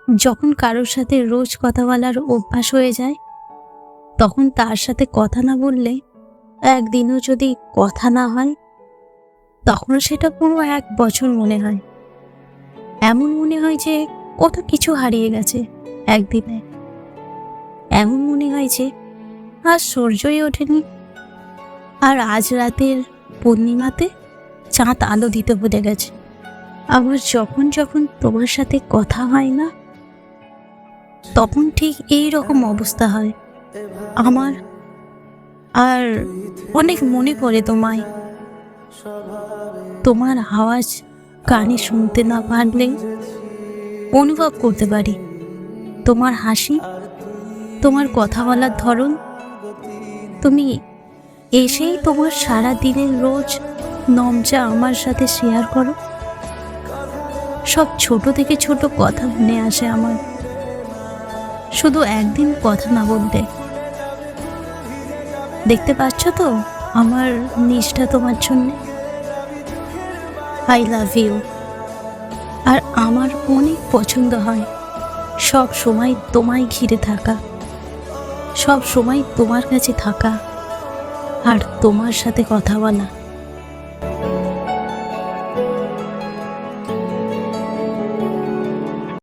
যখন কারোর সাথে রোজ কথা বলার অভ্যাস হয়ে যায়, তখন তার সাথে কথা না বললে, একদিনও যদি কথা না হয়, তখন সেটা পুরো 1 বছর মনে হয়। এমন মনে হয় যে কত কিছু হারিয়ে গেছে একদিনে। এমন মনে হয় যে আজ সূর্যই ওঠেনি, আর আজ রাতের পূর্ণিমাতে চাঁদ আলো দিতে ভুলে গেছে। আবার যখন যখন তোমার সাথে কথা হয় না, তখন ঠিক এই রকম অবস্থা হয় আমার। আর অনেক মনে পড়ে তোমায়। তোমার আওয়াজ কানে শুনতে না পারলে অনুভব করতে পারি। তোমার হাসি, তোমার কথা বলার ধরন, তুমি এসেই তোমার সারা দিনের রোজ নমচা আমার সাথে শেয়ার করো। সব ছোট থেকে ছোট কথা মনে আসে আমার, শুধু একদিন কথা না বলতে। দেখতে পাচ্ছ তো আমার নিষ্ঠা তোমার জন্য। I love you. আর আমার অনেক পছন্দ হয় সব সময় তোমায় ঘিরে থাকা, সব সময় তোমার কাছে থাকা, আর তোমার সাথে কথা বলা।